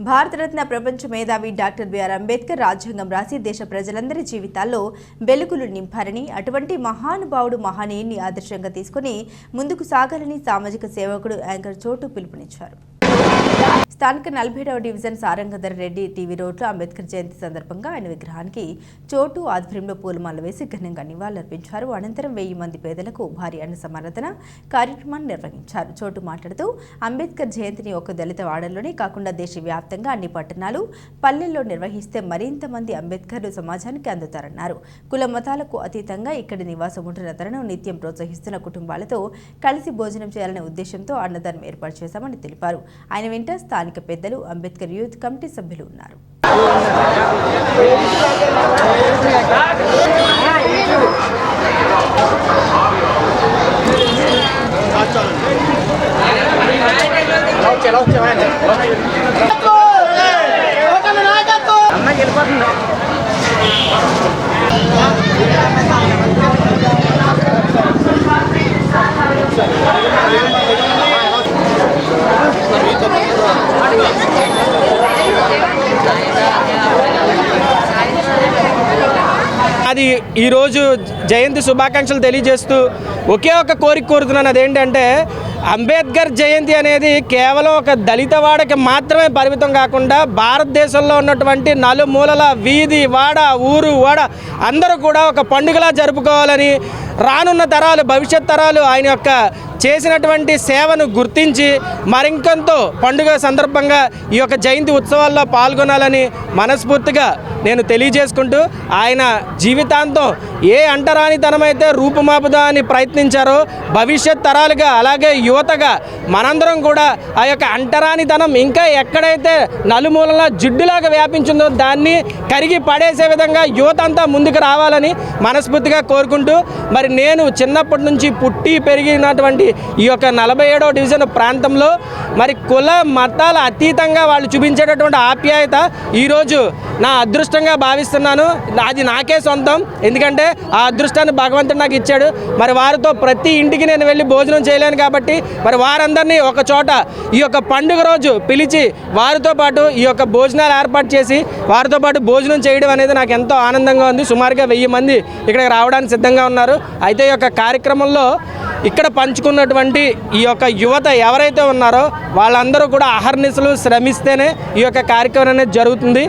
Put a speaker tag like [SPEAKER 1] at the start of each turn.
[SPEAKER 1] భారతరత్న ప్రపంచ మేధావి doctor BR Ambedkar రాజ్యాంగం రాసి దేశ ప్రజలందరి జీవితాల్లో వెలుగులు నింపారని, అటువంటి మహానుభావుడు మహనీయుని ఆదర్శంగా తీసుకుని ముందుకు సాగాలని సామాజిక సేవకుడు యాంకర్ చోటు పిలుపునిచ్చారు. స్థానిక 47వ డివిజన్ సారంగధర్ రెడ్డి టీవీ రోడ్లో అంబేద్కర్ జయంతి సందర్భంగా ఆయన విగ్రహానికి చోటు ఆధ్వర్యంలో పూలమాల వేసి ఘనంగా నివాళులర్పించారు. అనంతరం 1000 మంది పేదలకు భారీ అన్న సమారాధన కార్యక్రమాన్ని నిర్వహించారు. చోటు మాట్లాడుతూ అంబేద్కర్ జయంతిని ఒక దళిత వాడల్లోనే కాకుండా దేశవ్యాప్తంగా అన్ని పట్టణాలు, పల్లెల్లో నిర్వహిస్తే మరింత మంది అంబేద్కర్లు సమాజానికి అందుతారన్నారు. కుల మతాలకు అతీతంగా ఇక్కడ నివాసం ఉంటున్న తనను నిత్యం ప్రోత్సహిస్తున్న కుటుంబాలతో కలిసి భోజనం చేయాలనే ఉద్దేశంతో అన్నదానం ఏర్పాటు చేశామని తెలిపారు. ఆయన వెంట స్థానిక పెద్దలు, అంబేద్కర్ యూత్ కమిటీ సభ్యులు ఉన్నారు.
[SPEAKER 2] అది ఈరోజు జయంతి శుభాకాంక్షలు తెలియజేస్తూ ఒకే ఒక కోరిక కోరుతున్నాను. అదేంటంటే అంబేద్కర్ జయంతి అనేది కేవలం ఒక దళిత వాడకి మాత్రమే పరిమితం కాకుండా భారతదేశంలో ఉన్నటువంటి నలుమూలల వీధి, వాడ, ఊరు, వాడ అందరూ కూడా ఒక పండుగలా జరుపుకోవాలని, రానున్న తరాలు, భవిష్యత్ తరాలు ఆయన యొక్క చేసినటువంటి సేవను గుర్తించి మరింకంతో పండుగ సందర్భంగా ఈ యొక్క జయంతి ఉత్సవాల్లో పాల్గొనాలని మనస్ఫూర్తిగా నేను తెలియజేసుకుంటూ, ఆయన జీవితాంతం ఏ అంటరానితనమైతే రూపుమాపుదా అని ప్రయత్నించారో భవిష్యత్ తరాలుగా, అలాగే యువతగా మనందరం కూడా ఆ యొక్క అంటరానితనం ఇంకా ఎక్కడైతే నలుమూలలా జిడ్డులాగా వ్యాపించిందో దాన్ని కరిగి పడేసే విధంగా యువత అంతా ముందుకు రావాలని మనస్ఫూర్తిగా కోరుకుంటూ, మరి నేను చిన్నప్పటి నుంచి పుట్టి పెరిగినటువంటి ఈ యొక్క 47వ డివిజన్ ప్రాంతంలో మరి కుల మతాల అతీతంగా వాళ్ళు చూపించేటటువంటి ఆప్యాయత ఈరోజు నా అదృష్టంగా భావిస్తున్నాను. అది నాకే సొంతం, ఎందుకంటే ఆ అదృష్టాన్ని భగవంతుడు నాకు ఇచ్చాడు. మరి వారితో ప్రతి ఇంటికి నేను వెళ్ళి భోజనం చేయలేను కాబట్టి మరి వారందరినీ ఒక చోట ఈ యొక్క పండుగ రోజు పిలిచి వారితో పాటు ఈ యొక్క భోజనాలు ఏర్పాటు చేసి వారితో పాటు భోజనం చేయడం అనేది నాకు ఎంతో ఆనందంగా ఉంది. సుమారుగా 1000 మంది ఇక్కడికి రావడానికి సిద్ధంగా ఉన్నారు. అయితే ఈ యొక్క కార్యక్రమంలో ఇక్కడ పంచుకున్నటువంటి ఈ యొక్క యువత ఎవరైతే ఉన్నారో వాళ్ళందరూ కూడా అహర్నిశలు శ్రమిస్తేనే ఈ యొక్క కార్యక్రమం అనేది జరుగుతుంది.